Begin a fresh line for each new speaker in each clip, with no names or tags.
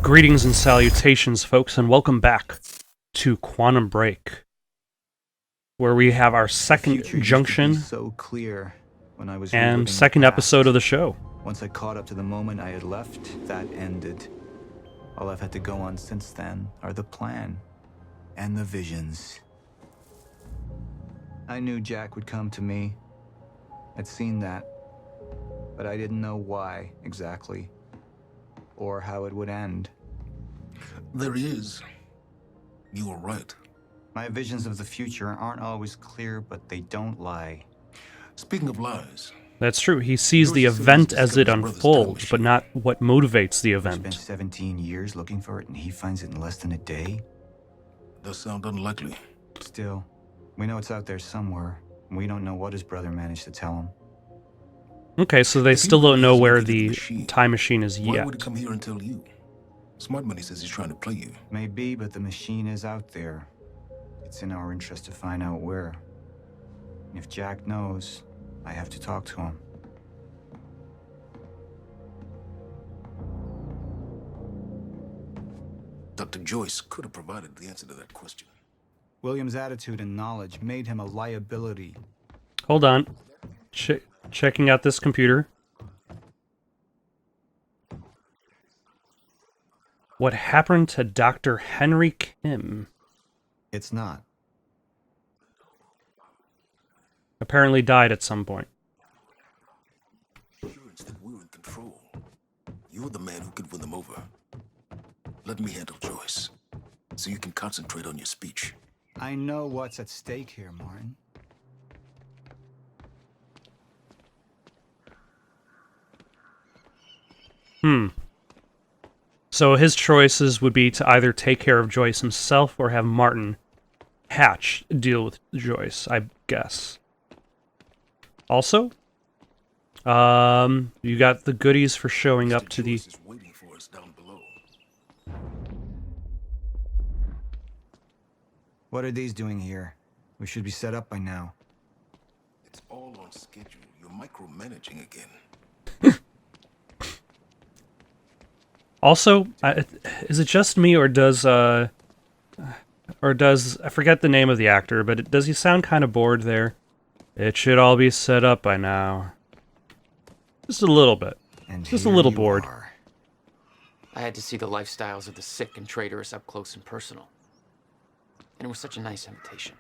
Greetings and salutations, folks, and welcome back to Quantum Break, where we have our second junction
so clear when I was
and second episode of the show.
Once I caught up to the moment I had left, that ended. All I've had to go on since then are the plan and the visions. I knew Jack would come to me. I'd seen that, but I didn't know why exactly, or how it would end.
There he is. You were right.
My visions of the future aren't always clear, but they don't lie.
Speaking of lies,
That's true. He sees the event as it unfolds, but not what motivates the
He
event.
spent 17 years looking for it, and he finds it in less than a day?
does sound unlikely.
Still, we know it's out there somewhere. And we don't know what his brother managed to tell him.
Okay, so they
If he
still don't know
was
where
looking at
the
machine,
time machine is
Why
yet.
would he come here and tell you? Smart Money says he's trying to play you.
Maybe, but the machine is out there. It's in our interest to find out where. And if Jack knows, I have to talk to him.
Dr. Joyce could have provided the answer to that question.
William's attitude and knowledge made him a liability.
Hold on. Checking out this computer. What happened to Dr. Henry Kim?
It's not.
Apparently died at some point.
Assurance that we're in control. You're the man who could win them over. Let me handle Joyce, so you can concentrate on your speech.
I know what's at stake here, Martin.
So his choices would be to either take care of Joyce himself or have Martin Hatch deal with Joyce, I guess. Also, you got the goodies for showing up to the...
Joyce is waiting for us down below.
What are these doing here? We should be set up by now.
It's all on schedule. You're micromanaging again.
Also, is it just me, or does I forget the name of the actor, but does he sound kind of bored there? It should all be set up by now. Just a little bit.
And
Just a
here
little
you
bored.
are.
I had to see the lifestyles of the sick and traitorous up close and personal. And it was such a nice invitation.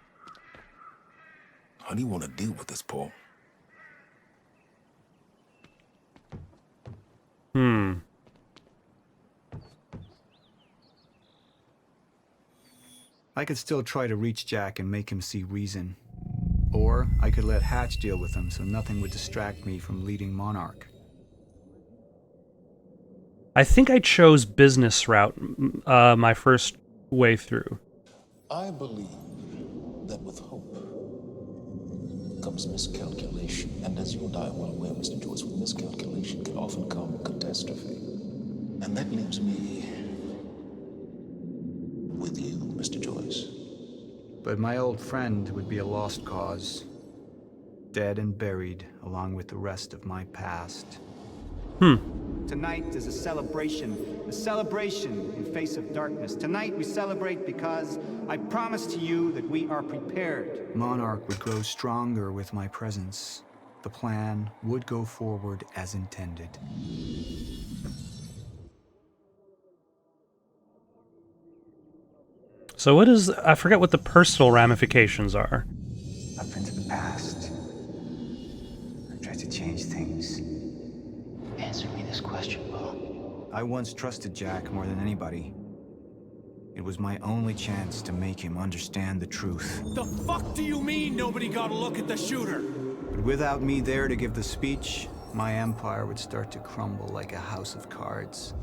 How do you want to deal with this, Paul?
I could still try to reach Jack and make him see reason. Or I could let Hatch deal with him so nothing would distract me from leading Monarch.
I think I chose business route my first way through.
I believe that with hope comes miscalculation, and as you and I are well aware, Mr. Joyce, with miscalculation can often come catastrophe. And that leaves me with you, Mr. Joyce.
But my old friend would be a lost cause. Dead and buried, along with the rest of my past. Tonight is a celebration in face of darkness. Tonight we celebrate because I promise to you that we are prepared. Monarch would grow stronger with my presence. The plan would go forward as intended.
So what is... I forget what the personal ramifications are.
Up into the past. I tried to change things.
Answer me this question, Paul.
I once trusted Jack more than anybody. It was my only chance to make him understand the truth.
The fuck do you mean nobody got a look at the shooter?
But without me there to give the speech, my empire would start to crumble like a house of cards.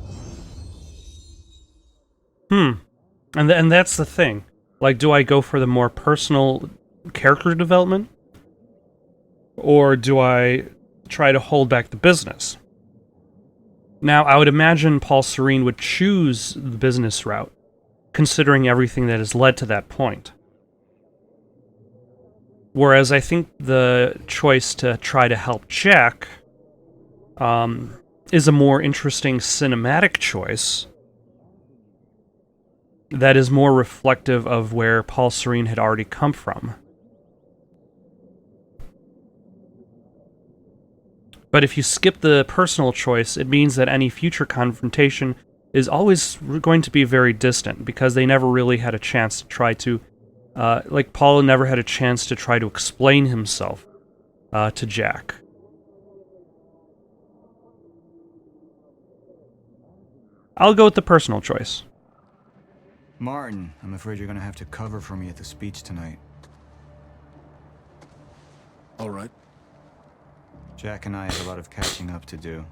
And that's the thing. Like, do I go for the more personal character development? Or do I try to hold back the business? Now, I would imagine Paul Serene would choose the business route, considering everything that has led to that point. Whereas I think the choice to try to help Jack is a more interesting cinematic choice, that is more reflective of where Paul Serene had already come from. But if you skip the personal choice, it means that any future confrontation is always going to be very distant, because they never really had a chance to try to, like Paul never had a chance to try to explain himself to Jack. I'll go with the personal choice.
Martin, I'm afraid you're gonna have to cover for me at the speech tonight.
All right.
Jack and I have a lot of catching up to do.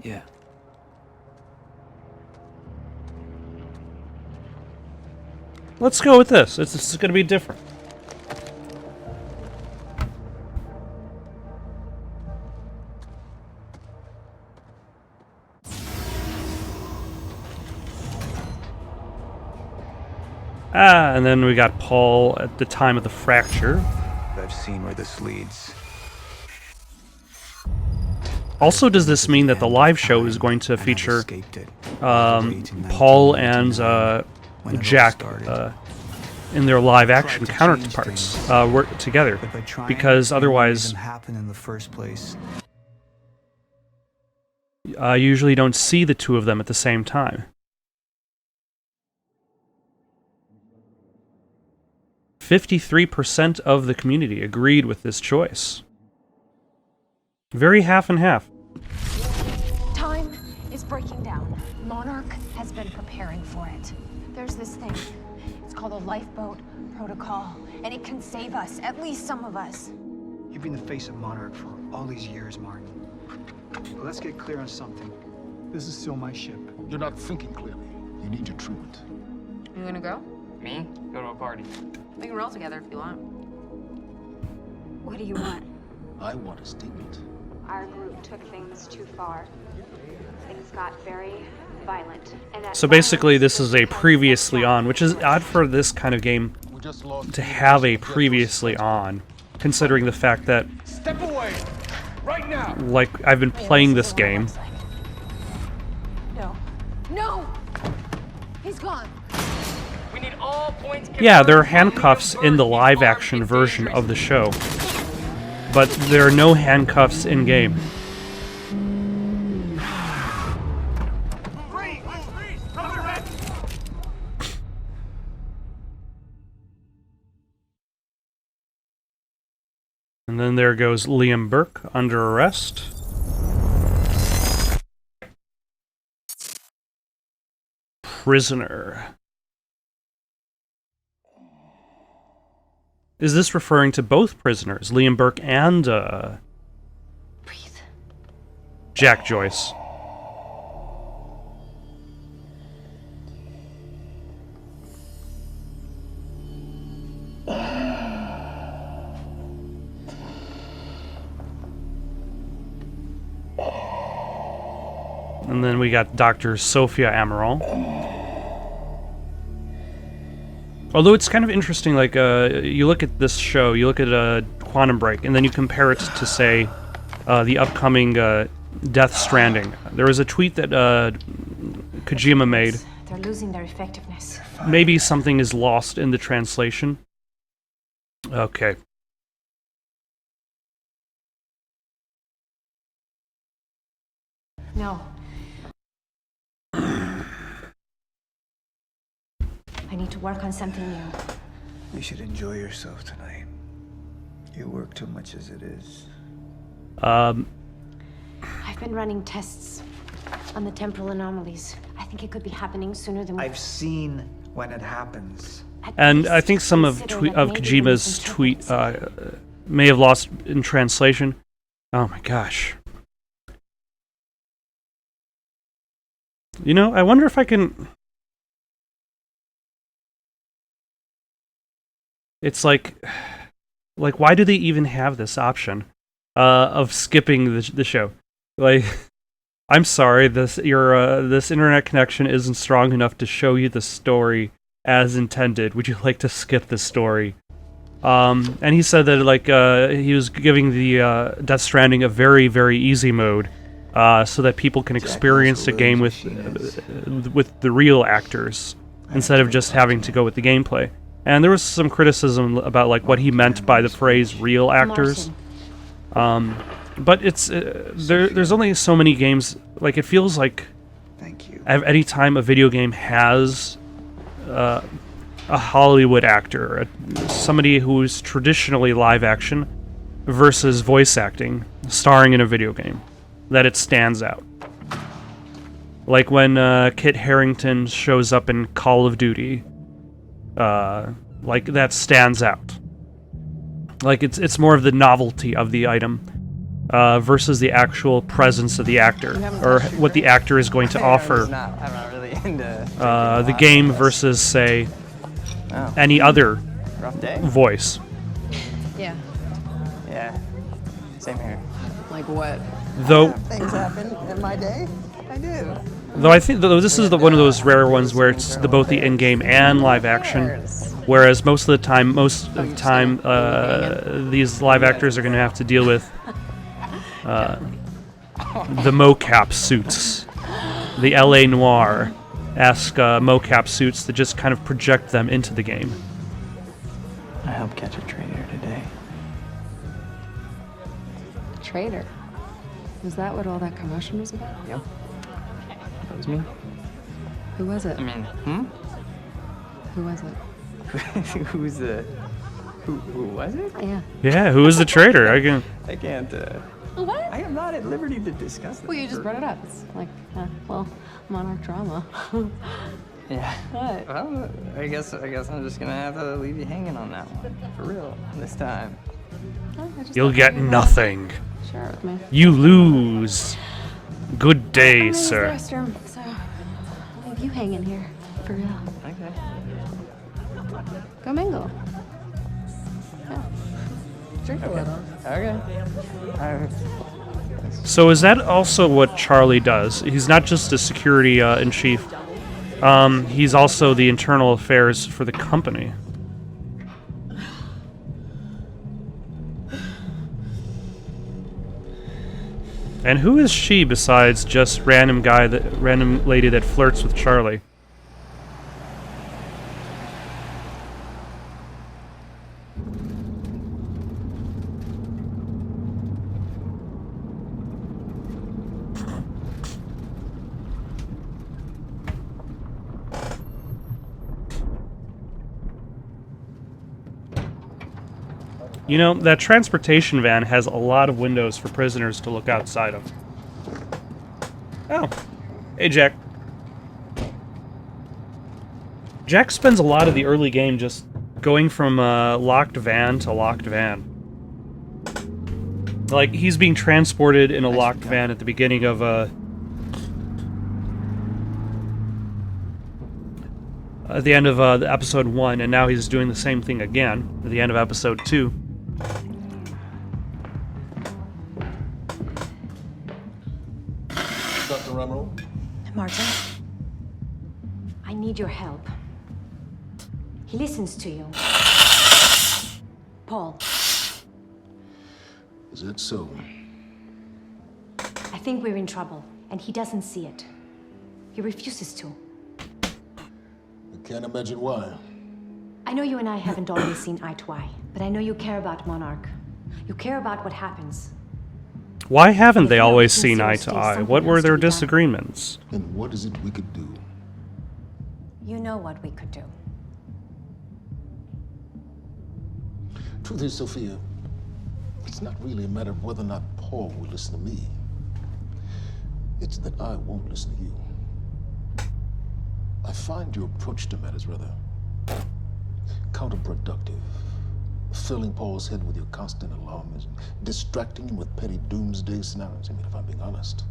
Yeah.
Let's go with this. It's going to be different. And then we got Paul at the time of the fracture.
I've seen where this leads.
Also, does this mean that the live show is going to feature Paul and Jack in their live action counterparts work together? Because otherwise,
happen in the first place.
you usually don't see the two of them at the same time. 53% of the community agreed with this choice. Very half and half.
Time is breaking down. Monarch has been preparing for it. There's this thing. It's called a lifeboat protocol, and it can save us, at least some of us.
You've been the face of Monarch for all these years, Martin. But let's get clear on something. This is still my ship.
You're not thinking clearly. You need your treatment.
You gonna go?
Me? Go to a party.
We can roll together if you want.
What do you want?
I want a statement.
Our group took things too far. Things got very violent. And that
So basically, this is a previously on, which is odd for this kind of game
We just lost
to have a previously on, considering the fact that,
Step away! Right now!
like, I've been playing this game.
No. No! He's gone.
We need all points.
Yeah, there are handcuffs in the live action version of the show, but there are no handcuffs in game. And then there goes Liam Burke under arrest. Prisoner. Is this referring to both prisoners, Liam Burke and
Breathe.
Jack Joyce? And then we got Dr. Sophia Amaral. Although it's kind of interesting, like, you look at this show, you look at Quantum Break, and then you compare it to, say, the upcoming Death Stranding. There was a tweet that Kojima made.
They're losing their effectiveness.
Maybe something is lost in the translation. Okay.
No. I need to work on something new.
You should enjoy yourself tonight. You work too much as it is.
I've been running tests on the temporal anomalies. I think it could be happening sooner than we...
I've seen when it happens.
And I think some of Kojima's tweet may have lost in translation. Oh my gosh. You know, I wonder if I can... It's like, why do they even have this option of skipping the show? Like, I'm sorry, this internet connection isn't strong enough to show you the story as intended. Would you like to skip the story? And he said that, like, he was giving the Death Stranding a very, very easy mode, so that people can experience the game with the real actors instead of just having to go with the gameplay. And there was some criticism about like what he meant by the phrase "real actors." But it's there's only so many games. Like it feels like any time a video game has a Hollywood actor, somebody who's traditionally live action, versus voice acting, starring in a video game, that it stands out. Like when Kit Harington shows up in Call of Duty, like that stands out. Like it's more of the novelty of the item versus the actual presence of the actor or what the actor is going to offer.
I'm not really into
the game versus, say, any other
rough day.
voice.
Yeah.
Yeah. Same here.
Like what?
Though
Things happen in my day. I do.
Though I think this is one of those rare ones where it's both the in-game and live action, whereas most of the time, these live actors are going to have to deal with the mocap suits, the LA Noir-esque mocap suits that just kind of project them into the game.
I helped catch a traitor today.
Traitor? Was that what all that commotion was about?
Yep. That was me.
Who was it?
I mean,
Who was it?
Who's the... Who was it?
Yeah.
Yeah, who is the traitor? I
can't,
What?
I am not at liberty to discuss this.
Well, you just brought it up. It's like, well, Monarch drama.
Yeah.
What?
Well, I guess I'm just gonna have to leave you hanging on that one. For real. This time.
You'll get nothing.
Share it with me.
You lose. Good day,
I'm
sir.
in the restroom, so I'll leave you hanging here. For real.
Okay.
Go mingle. Yeah. Drink a little.
Okay.
So is that also what Charlie does? He's not just a security in chief. He's also the internal affairs for the company. And who is she besides just random lady that flirts with Charlie? You know, that transportation van has a lot of windows for prisoners to look outside of. Oh. Hey, Jack. Jack spends a lot of the early game just going from locked van to locked van. Like, he's being transported in a locked van at the beginning of at the end of the episode 1, and now he's doing the same thing again at the end of episode 2.
Dr. Ramiro?
Martin, I need your help. He listens to you. Paul,
Is that so?
I think we're in trouble, and he doesn't see it. He refuses to.
I can't imagine why.
I know you and I haven't always seen eye to eye, but I know you care about Monarch. You care about what happens.
Why haven't they always seen eye to eye? What were their disagreements?
And what is it we could do?
You know what we could do.
Truth is, Sophia, it's not really a matter of whether or not Paul will listen to me. It's that I won't listen to you. I find your approach to matters rather counterproductive. Filling Paul's head with your constant alarmism, distracting him with petty doomsday scenarios. I mean, if I'm being honest,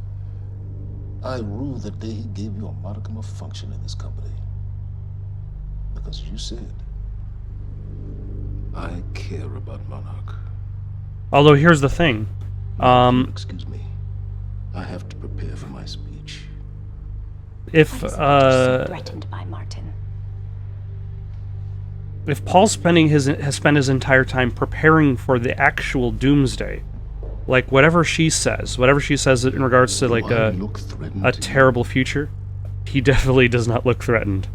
I rue the day he gave you a modicum of function in this company. Because you said, I care about Monarch.
Although here's the thing.
Excuse me. I have to prepare for my speech.
If
Threatened by Martin.
If Paul has spent his entire time preparing for the actual doomsday, Like, whatever she says in regards to, like, a terrible future, he definitely does not look threatened.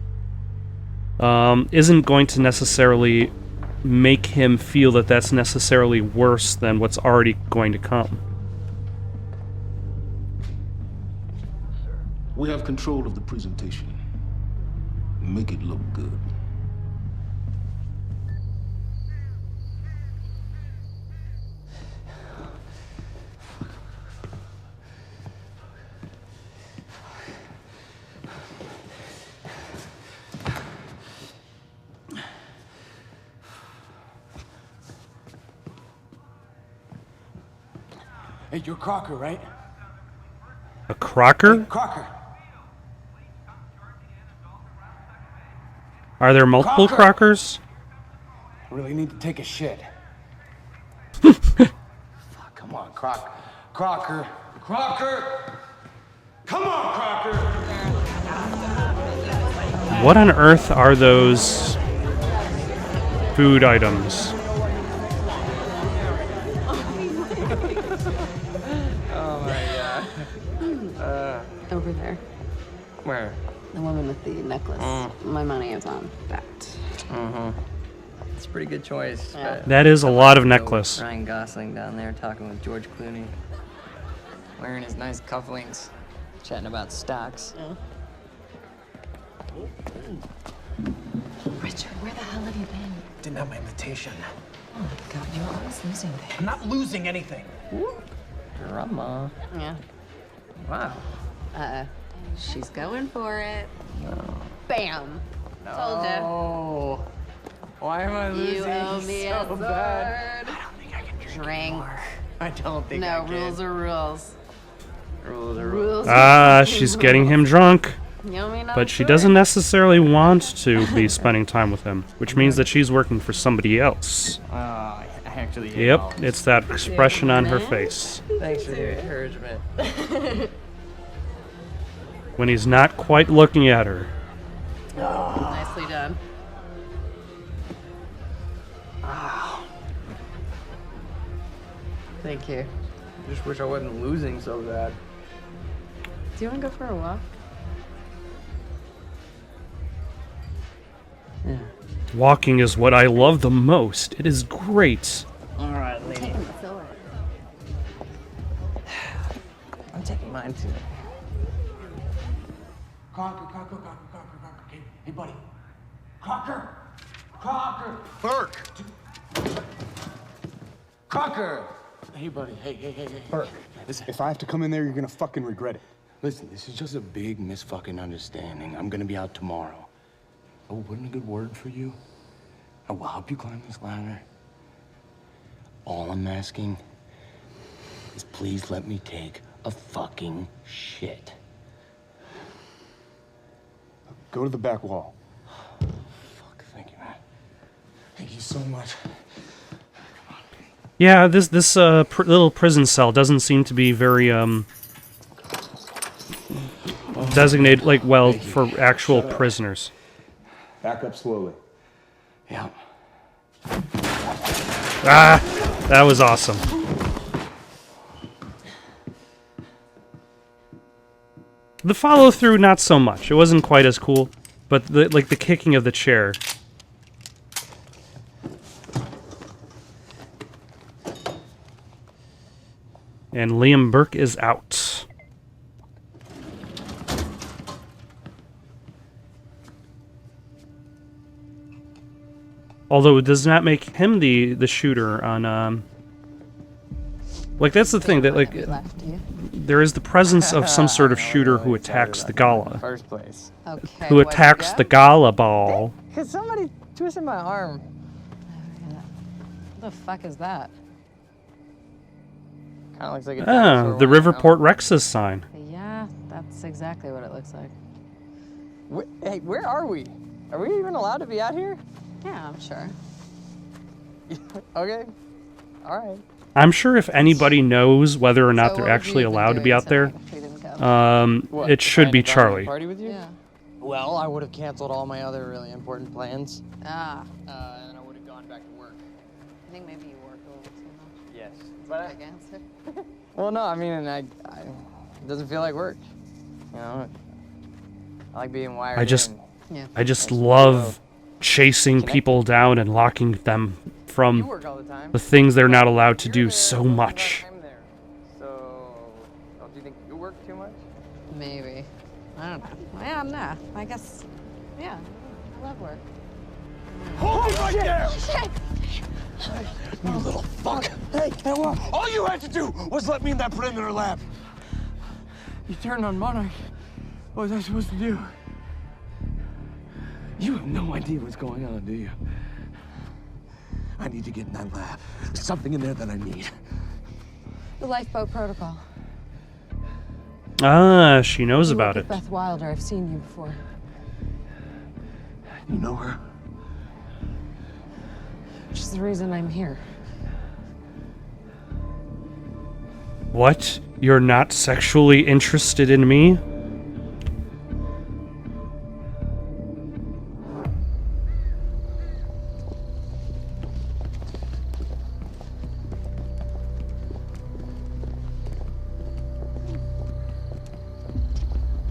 Isn't going to necessarily make him feel that that's necessarily worse than what's already going to come.
We have control of the presentation. Make it look good.
Hey, you're Crocker, right?
A Crocker?
Hey, Crocker.
Are there multiple Crockers?
I really need to take a shit. Fuck, come on, Crocker. Crocker. Come on, Crocker.
What on earth are those food items?
Oh my god.
Over there.
Where?
The woman with the necklace. My money is on that.
It's a pretty good choice.
Yeah.
But
That is a lot of necklace.
Ryan Gosling down there talking with George Clooney. Wearing his nice cufflinks. Chatting about stocks.
Richard, where the hell have you been?
Didn't have my invitation.
Oh my god, you're always losing things.
I'm not losing anything.
Drama.
Yeah.
Wow.
She's going for it. Bam. Told ya.
Oh. Why am I losing
You owe me
so
a sword.
bad? I don't think I can drink. I don't think I
No,
can.
rules are rules.
Rules are rules.
Ah, she's getting him drunk.
You owe me another
But she
sword.
doesn't necessarily want to be spending time with him, which means that she's working for somebody else.
I actually hate
Yep,
all this.
it's that expression on her face.
Thanks for the encouragement.
When he's not quite looking at her.
Nicely done. Thank you.
I just wish I wasn't losing so bad.
Do you want to go for a walk?
Yeah.
Walking is what I love the most. It is great.
All right, lady. I'm taking mine too.
Crocker. Hey, buddy. Crocker. Burke. Crocker. Hey, buddy. Hey.
Burke,
Listen.
if I have to come in there, you're gonna fucking regret it.
Listen, this is just a big misfucking understanding. I'm gonna be out tomorrow. I will put in a good word for you. I will help you climb this ladder. All I'm asking is please let me take a fucking shit.
Go to the back wall.
Fuck, thank you, man. Thank you so much.
Yeah, this little prison cell doesn't seem to be very designated for actual prisoners.
Back up slowly.
Yeah.
Ah, that was awesome. The follow through, not so much. It wasn't quite as cool, but the kicking of the chair. And Liam Burke is out. Although it does not make him the shooter on that's the thing that there is the presence of some sort of shooter who attacks the gala.
First place.
Okay.
Who attacks the gala ball.
Cause somebody twisted my arm.
What the fuck is that?
Kind of looks like a
Ah,
dinosaur
the
with a
Riverport Rex's sign.
Yeah, that's exactly what it looks like.
Hey, where are we? Are we even allowed to be out here?
Yeah, I'm sure.
Okay. All right.
I'm sure if anybody knows whether or not
So
they're
what would
actually
you have been
allowed to be
doing
out there,
tonight if we didn't go?
What,
it should be
trying to go to a
Charlie.
Party with you?
Yeah.
Well, I would have canceled all my other really important plans.
Ah,
And I would have gone back to work.
I think maybe you work a little too much.
Yes, But
Big answer.
well, no, I mean, it doesn't feel like work. You know, I like being wired
I just
in.
Yeah.
I just love chasing people down and locking them
You
from
work all the time.
the things they're not allowed to
You're
do
there
so
most of the
much.
time there. So, don't you think you work too much?
Maybe. I don't know. Yeah, no. I guess. Yeah. I love work.
Hold it right there!
Shit!
You little fuck! Hey, what? All you had to do was let me in that perimeter lab.
You turned on Monarch. What was I supposed to do?
You have no idea what's going on, do you? I need to get in that lab. There's something in there that I need.
The lifeboat protocol.
Ah, she knows
You
about
work
it.
with Beth Wilder. I've seen you before.
You know her?
She's the reason I'm here.
What? You're not sexually interested in me?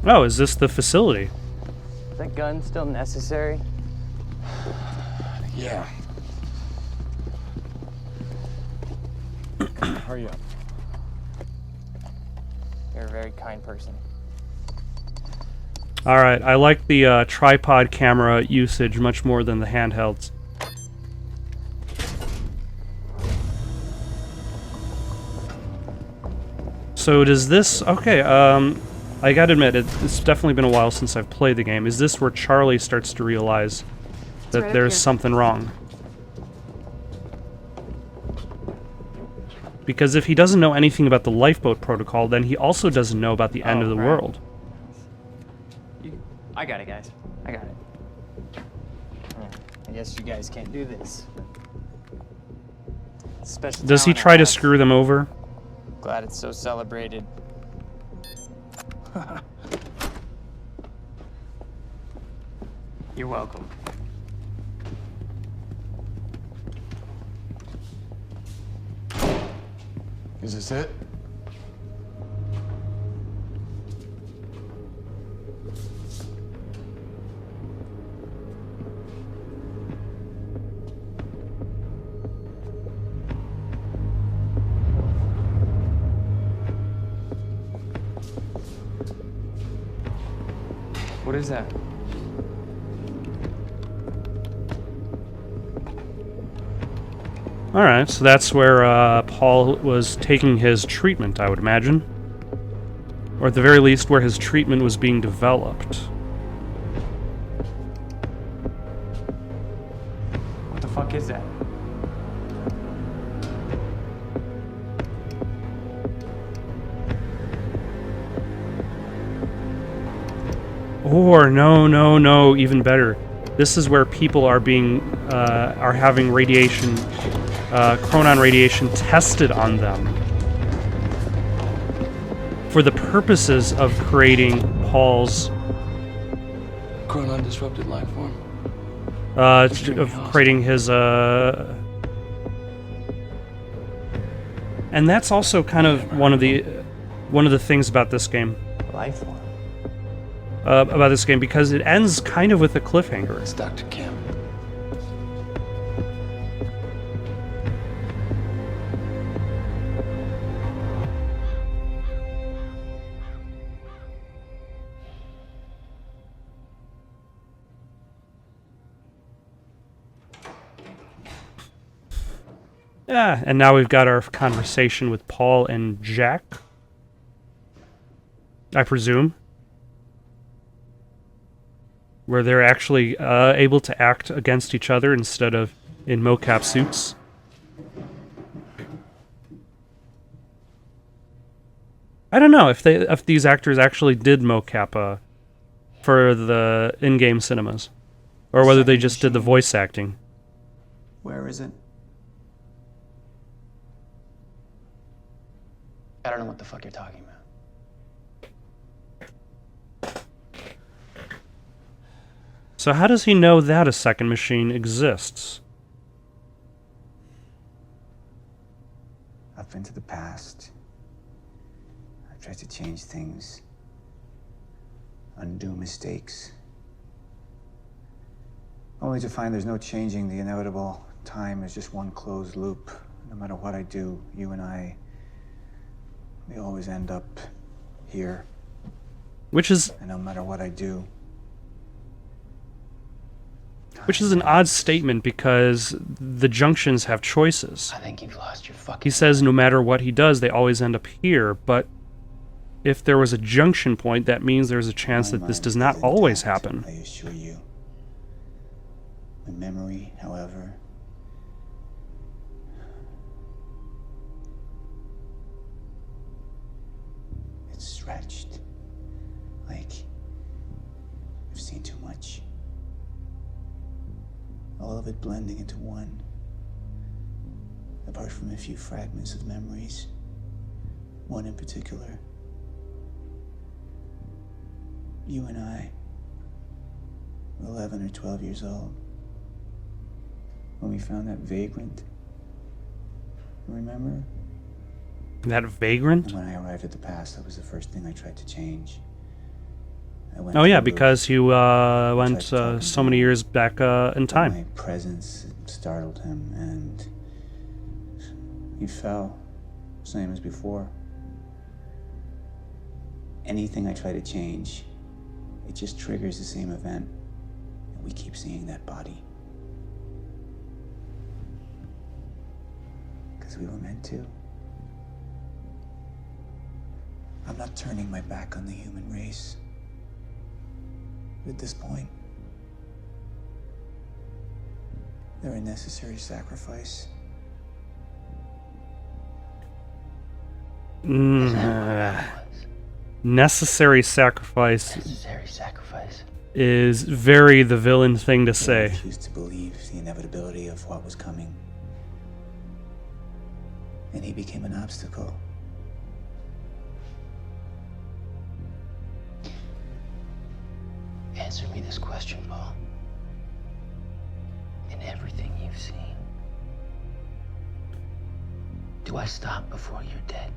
Oh, is this the facility?
Is that gun still necessary?
Yeah. Hurry up.
You're a very kind person.
Alright, I like the tripod camera usage much more than the handhelds. So does this... Okay, I gotta admit, it's definitely been a while since I've played the game. Is this where Charlie starts to realize that
right up
there's
here.
something wrong? Because if he doesn't know anything about the lifeboat protocol, then he also doesn't know about the end of the
right.
world.
I got it, guys. I got it. I guess you guys can't do this. Special
Does he
talent I
try to
have.
screw them over?
Glad it's so celebrated. You're welcome.
Is this it?
What is that?
Alright, so that's where Paul was taking his treatment, I would imagine. Or at the very least, where his treatment was being developed.
What the fuck is that?
Or no, even better. This is where people are being, are having radiation, chronon radiation tested on them. For the purposes of creating Paul's,
Chronon disrupted life form.
of creating his, and that's also kind of one of the things about this game.
Life form.
About this game, because it ends kind of with a cliffhanger.
It's Dr. Kim.
Yeah, and now we've got our conversation with Paul and Jack, I presume, where they're actually able to act against each other instead of in mocap suits. I don't know if these actors actually did mocap for the in-game cinemas, or whether they just did the voice acting.
Where is it?
I don't know what the fuck you're talking about.
So how does he know that a second machine exists?
I up into the past. I've tried to change things, undo mistakes, only to find there's no changing the inevitable. Time is just one closed loop. No matter what I do, you and I, we always end up here.
Which is
And no matter what I do,
an odd statement because the junctions have choices.
I think you've lost your fucking...
He says no matter what he does, they always end up here, but if there was a junction point, that means there's a chance that this does not always happen.
I assure you. My memory, however, it's stretched. Like I've seen too much. All of it blending into one. Apart from a few fragments of memories. One in particular. You and I were 11 or 12 years old when we found that vagrant. Remember?
That vagrant?
And when I arrived at the past, that was the first thing I tried to change.
Oh yeah, because you went so many years back in time.
My presence startled him, and he fell, same as before. Anything I try to change, it just triggers the same event, and we keep seeing that body. Because we were meant to. I'm not turning my back on the human race. At this point, they're a necessary sacrifice.
Necessary sacrifice.
Necessary sacrifice.
Is very the villain thing to say.
I refused to believe the inevitability of what was coming. And he became an obstacle.
Answer me this question, Paul. In everything you've seen, do I stop before you're dead?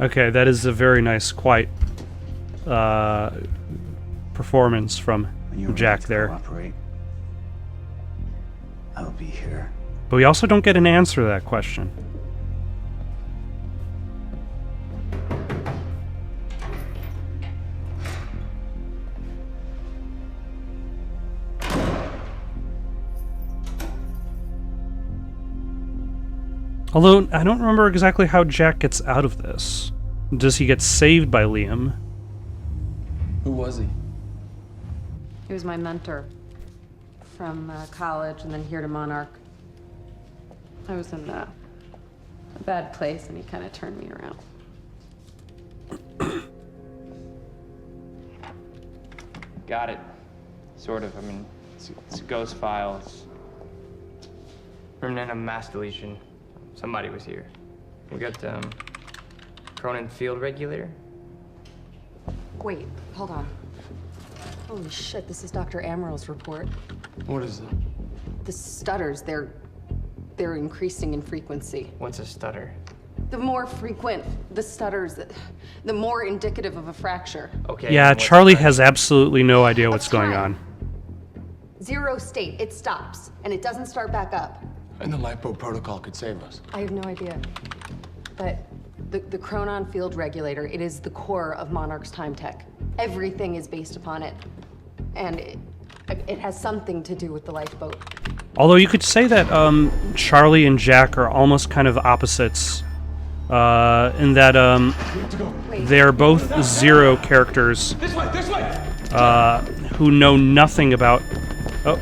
Okay, that is a very nice, quiet performance from Jack there.
I'll be here.
But we also don't get an answer to that question. Although, I don't remember exactly how Jack gets out of this. Does he get saved by Liam?
Who was he?
He was my mentor. From college and then here to Monarch. I was in a bad place and he kind of turned me around.
Got it. Sort of. I mean, it's a ghost file. It's remnant of mass deletion. Somebody was here. We got Cronin field regulator.
Wait, hold on. Holy shit, this is Dr. Amaril's report.
What is it?
The stutters, they're increasing in frequency.
What's a stutter?
The more frequent the stutters, the more indicative of a fracture.
Okay.
Yeah, Charlie has absolutely no idea what's going on.
Zero state, it stops, and it doesn't start back up.
And the lifeboat protocol could save us.
I have no idea. But the Cronon field regulator, it is the core of Monarch's time tech. Everything is based upon it. And it has something to do with the lifeboat.
Although you could say that Charlie and Jack are almost kind of opposites. In that they're both Zero characters who know nothing about... Oh.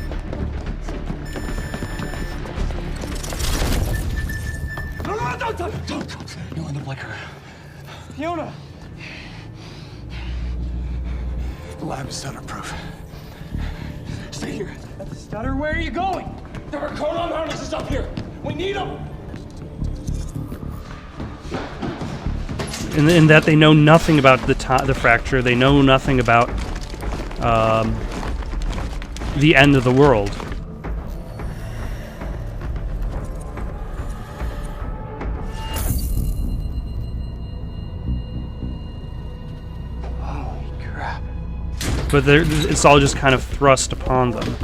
Don't. You in the blicker.
Fiona!
The lab is stutter-proof. Stay here.
That's a stutter? Where are you going? There are Cronon harnesses up here. We need them.
In that they know nothing about the fracture. They know nothing about the end of the world.
Holy crap.
But it's all just kind of thrust upon them.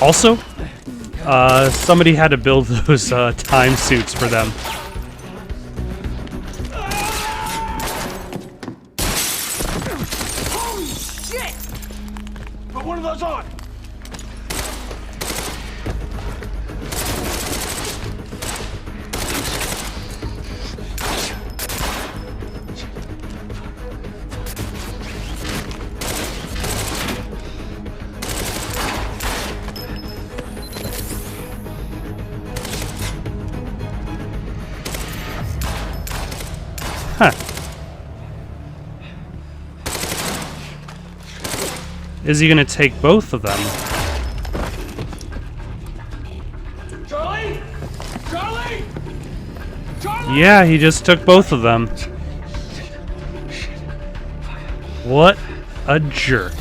Also, somebody had to build those time suits for them.
Holy shit! Put one of those on!
Huh. Is he gonna take both of them?
Charlie? Charlie? Charlie?
Yeah, he just took both of them. What a jerk.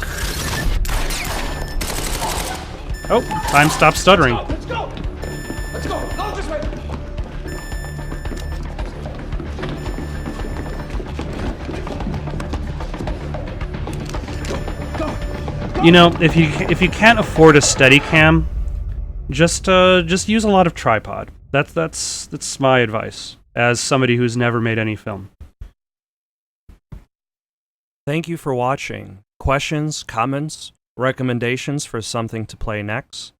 Oh, time stopped stuttering.
Let's go! Let's go! Go this way!
You know, if you can't afford a Steadicam, just use a lot of tripod. That's my advice as somebody who's never made any film.
Thank you for watching. Questions, comments, recommendations for something to play next?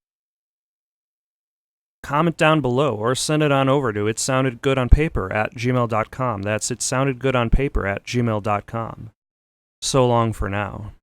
Comment down below or send it on over to itsoundedgoodonpaper@gmail.com. That's itsoundedgoodonpaper@gmail.com. So long for now.